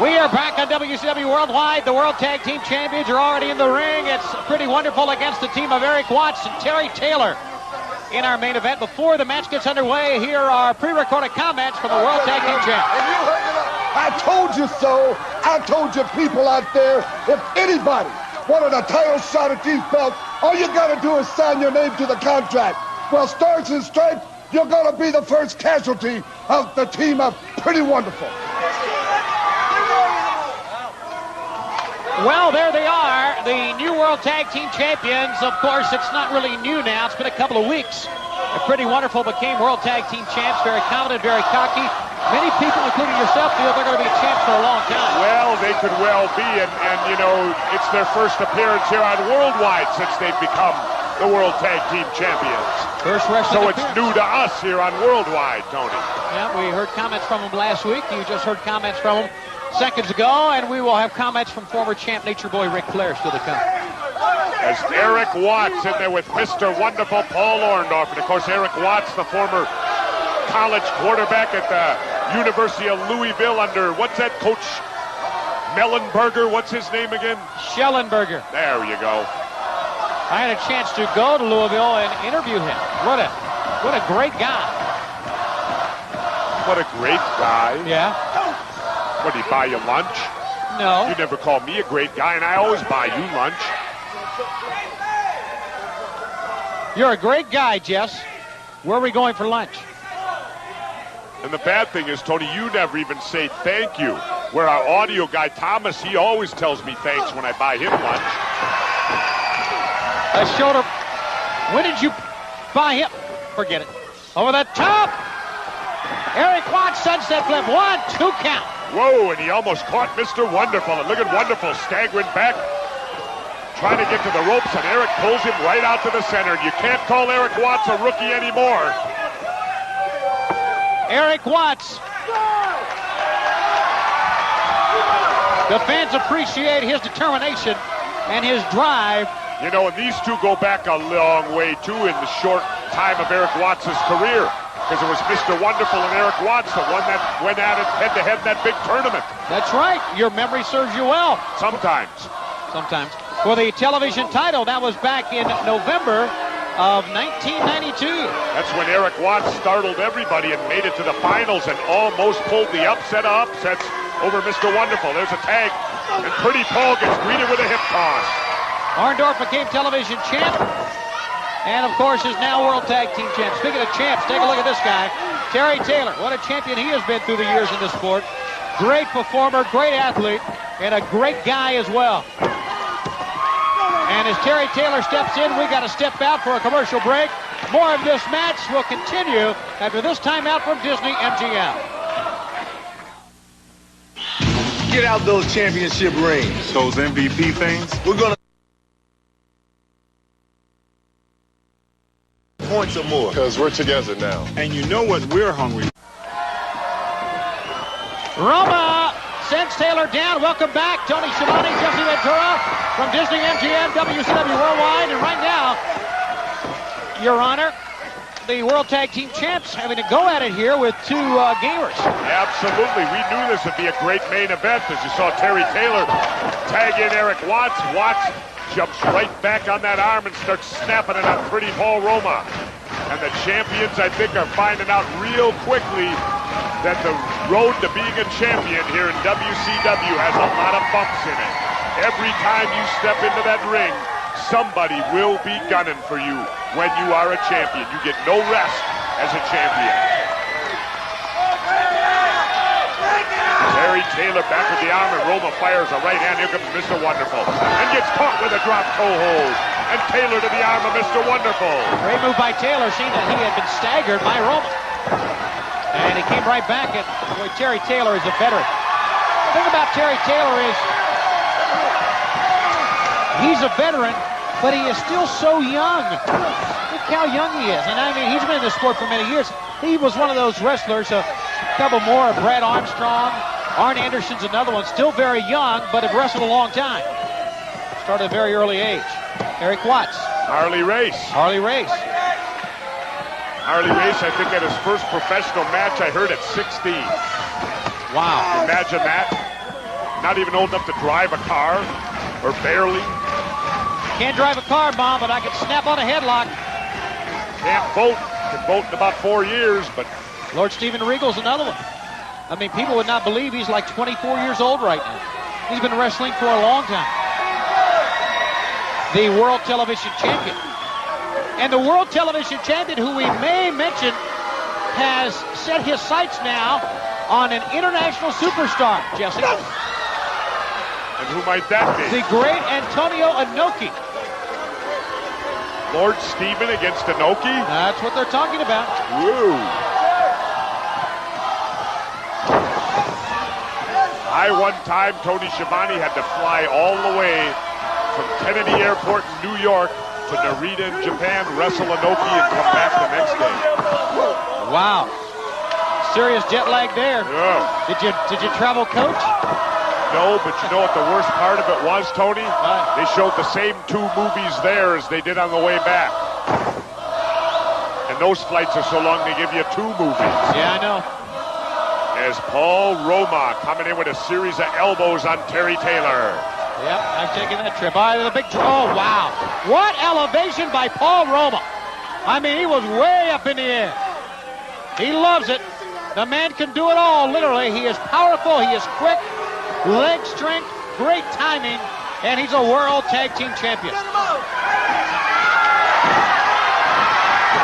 We are back on WCW Worldwide. The World Tag Team Champions are already in the ring. It's pretty wonderful against the team of Erik Watts and Terry Taylor in our main event. Before the match gets underway, here are pre-recorded comments from the World Tag Team Champions. I told you so. I told you people out there, if anybody wanted a title shot at these belts, all you got to do is sign your name to the contract. Well, Stars and Stripes, you're going to be the first casualty of the team of Pretty Wonderful. Well, there they are, the new World Tag Team Champions. Of course, it's not really new now. It's been a couple of weeks. The Pretty Wonderful became World Tag Team Champs, very confident, very cocky. Many people, including yourself, feel they're going to be champs for a long time. Well, they could well be, and you know, it's their first appearance here on Worldwide since they've become the World Tag Team Champions. First wrestling So it's new to us here on Worldwide, Tony. Yeah, we heard comments from them last week. You just heard comments from them seconds ago, and we will have comments from former champ Nature Boy Ric Flair still to come. As Erik Watts in there with Mr. Wonderful Paul Orndorff, and of course Erik Watts, the former college quarterback at the University of Louisville under, what's that coach? Mellenberger, what's his name again? Schellenberger. There you go. I had a chance to go to Louisville and interview him. What a great guy. What a great guy. Yeah. What, did he buy you lunch? No. You never call me a great guy, and I always buy you lunch. You're a great guy, Jess. Where are we going for lunch? And the bad thing is, Tony, you never even say thank you. Where our audio guy, Thomas, he always tells me thanks when I buy him lunch. A shoulder. When did you buy him? Forget it. Over the top. Erik Watts, sunset flip. 1-2 count. Whoa, and he almost caught Mr. Wonderful. And look at Wonderful staggering back, trying to get to the ropes, and Erik pulls him right out to the center. You can't call Erik Watts a rookie anymore. Erik Watts. The fans appreciate his determination and his drive. You know, and these two go back a long way, too, in the short time of Erik Watts' career. Because it was Mr. Wonderful and Erik Watts, the one that went at it head-to-head in that big tournament. That's right. Your memory serves you well. Sometimes. Sometimes. For the television title, that was back in November of 1992. That's when Erik Watts startled everybody and made it to the finals and almost pulled the upset of upsets over Mr. Wonderful. There's a tag, and Pretty Paul gets greeted with a hip toss. Orndorff became television champ, and of course is now World Tag Team champ. Speaking of champs, take a look at this guy, Terry Taylor. What a champion he has been through the years in this sport. Great performer, great athlete, and a great guy as well. And as Terry Taylor steps in, we got to step out for a commercial break. More of this match will continue after this timeout from Disney MGM. Get out those championship rings. Those MVP things. We're going to points or more. Because we're together now. And you know what we're hungry. Roma sends Taylor down. Welcome back, Tony Schiavone, Jesse Ventura from Disney MGM, WCW Worldwide. And right now, Your Honor, the World Tag Team Champs having to go at it here with two gamers. Absolutely. We knew this would be a great main event as you saw Terry Taylor tag in Erik Watts. Watts jumps right back on that arm and starts snapping it on Pretty Paul Roma. And the champions, I think, are finding out real quickly that the road to being a champion here in WCW has a lot of bumps in it. Every time you step into that ring, somebody will be gunning for you when you are a champion. You get no rest as a champion. Terry Taylor back with the arm, and Roma fires a right hand. Here comes Mr. Wonderful. And gets caught with a drop toe hold. And Taylor to the arm of Mr. Wonderful. Great move by Taylor, seeing that he had been staggered by Roma. And he came right back at, boy, Terry Taylor is a veteran. The thing about Terry Taylor is he's a veteran, but he is still so young. Look how young he is. And I mean, he's been in this sport for many years. He was one of those wrestlers, a couple more, Brad Armstrong, Arn Anderson's another one, still very young, but have wrestled a long time. Started at a very early age. Erik Watts. Harley Race. Harley Race. Harley Race, I think, had his first professional match, I heard, at 16. Wow. Imagine that. Not even old enough to drive a car, or barely. Can't drive a car, Mom, but I can snap on a headlock. Can't vote. Can vote in about 4 years, but Lord Steven Regal's another one. I mean, people would not believe he's like 24 years old right now. He's been wrestling for a long time. The World Television Champion. And the World Television Champion, who we may mention, has set his sights now on an international superstar, Jesse. And who might that be? The great Antonio Inoki. Lord Steven against Inoki? That's what they're talking about. Woo. One time, Tony Schiavone had to fly all the way from Kennedy Airport in New York to Narita in Japan, wrestle Inoki, and come back the next day. Wow. Serious jet lag there. Yeah. Did you travel coach? No, but you know what the worst part of it was, Tony? They showed the same 2 movies there as they did on the way back. And those flights are so long they give you 2 movies. Yeah, I know. As Paul Roma coming in with a series of elbows on Terry Taylor. Yep, I've taken that trip. The big oh, wow. What elevation by Paul Roma. I mean, he was way up in the air. He loves it. The man can do it all, literally. He is powerful. He is quick. Leg strength, great timing, and he's a World Tag Team Champion.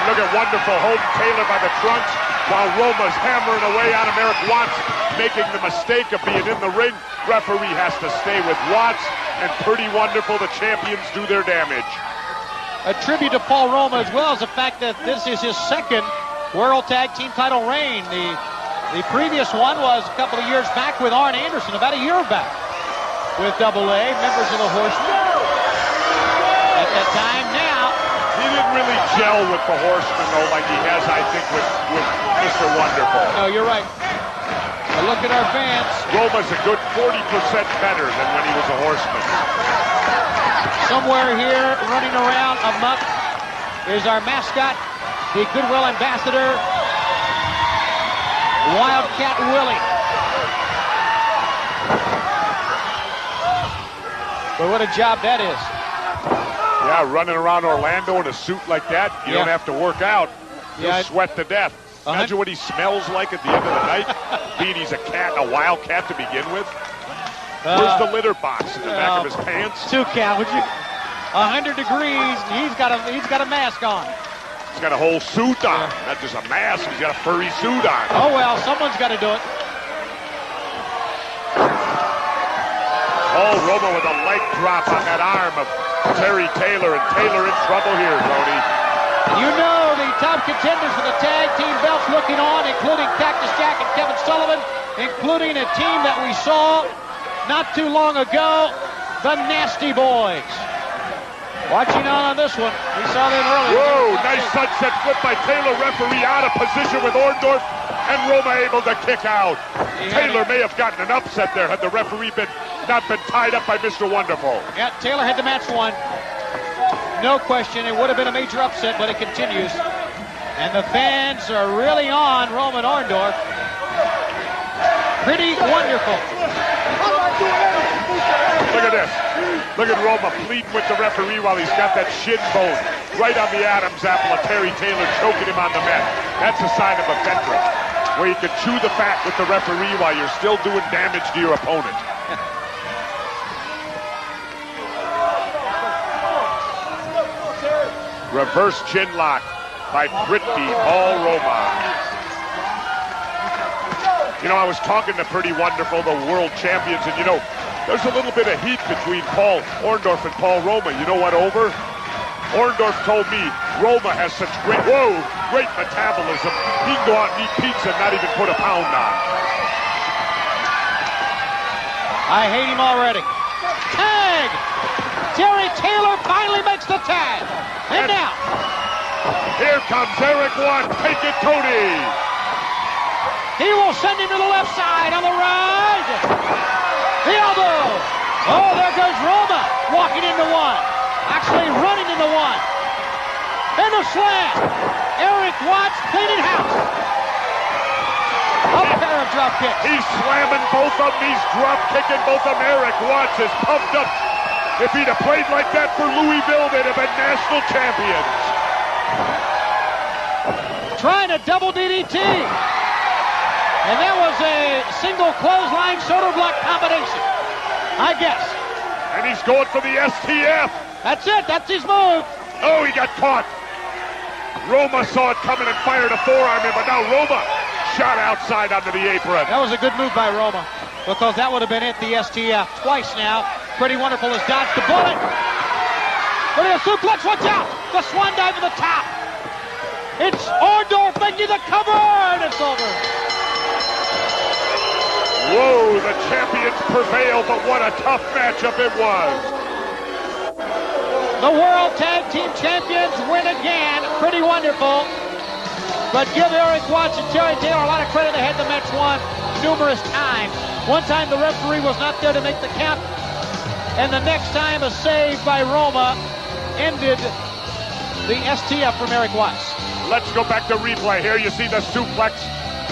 Look at wonderful holding Taylor by the trunks while Roma's hammering away on him. Erik Watts making the mistake of being in the ring. Referee has to stay with Watts, and pretty wonderful. The champions do their damage. A tribute to Paul Roma, as well as the fact that this is his second World Tag Team title reign. The previous one was a couple of years back with Arn Anderson, about a year back, with AA, members of the Horsemen. At that time, now. He didn't really gel with the Horsemen, though, like he has, I think, with Mr. Wonderful. No, you're right. But look at our fans. Roma's a good 40% better than when he was a Horseman. Somewhere here, running around amok, is our mascot, the Goodwill Ambassador, Wildcat Willie. But what a job that is. Yeah, running around Orlando in a suit like that, you don't have to work out. You'll sweat to death. Imagine what he smells like at the end of the night, being he's a cat, a wildcat to begin with. Where's the litter box? In the back of his pants? 2 count, would you? 100 degrees, and he's got a mask on. He's got a whole suit on, not just a mask. He's got a furry suit on. Oh well, someone's got to do it. Paul Roma with a leg drop on that arm of Terry Taylor, and Taylor in trouble here, Tony. You know the top contenders for the tag team belts looking on, including Cactus Jack and Kevin Sullivan, including a team that we saw not too long ago, the Nasty Boys. Watching on this one, we saw them earlier. Whoa, nice sunset flip by Taylor, referee out of position with Orndorff, and Roma able to kick out. Taylor may have gotten an upset there had the referee not been tied up by Mr. Wonderful. Yeah, Taylor had the match won. No question, it would have been a major upset, but it continues. And the fans are really on Roman Orndorff. Pretty wonderful. Look at this. Look at Roma pleading with the referee while he's got that shin bone right on the Adam's apple of Terry Taylor, choking him on the mat. That's a sign of a veteran, where you can chew the fat with the referee while you're still doing damage to your opponent. Reverse chin lock by Pretty Paul Roma. You know, I was talking to Pretty Wonderful, the world champions, and you know, there's a little bit of heat between Paul Orndorff and Paul Roma. You know what over? Orndorff told me Roma has such great metabolism. He can go out and eat pizza and not even put a pound on. I hate him already. Tag! Terry Taylor finally makes the tag. And now. Here comes Erik Watts. Take it, Tony. He will send him to the left side on the right. The elbow. Oh, there goes Roma walking into one. Actually running into one. And the slam. Erik Watts cleaning house. A pair of drop kick. He's slamming both of them. He's drop kicking both of them. Erik Watts is pumped up. If he'd have played like that for Louisville, they'd have been national champions. Trying a double DDT. And that was a single clothesline shoulder block combination, I guess. And he's going for the STF. That's it. That's his move. Oh, he got caught. Roma saw it coming and fired a forearm in, but now Roma shot outside onto the apron. That was a good move by Roma, because that would have been it, the STF. Twice now. Pretty Wonderful has dodged the bullet. Look at the suplex. Watch out. The swan dive to the top. It's Orndorff making the cover, and it's over. Whoa, the champions prevail, but what a tough matchup it was. The World Tag Team Champions win again. Pretty Wonderful. But give Erik Watts and Terry Taylor a lot of credit. They had the match won numerous times. One time the referee was not there to make the count. And the next time a save by Roma ended the STF from Erik Watts. Let's go back to replay. Here you see the suplex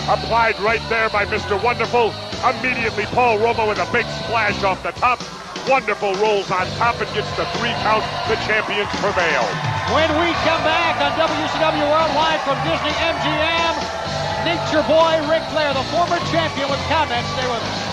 applied right there by Mr. Wonderful. Immediately Paul Roma with a big splash off the top. Wonderful rolls on top and gets the 3 count. The champions prevail. When we come back on WCW Worldwide from Disney MGM, Nature Boy Ric Flair, the former champion, with comments. Stay with us.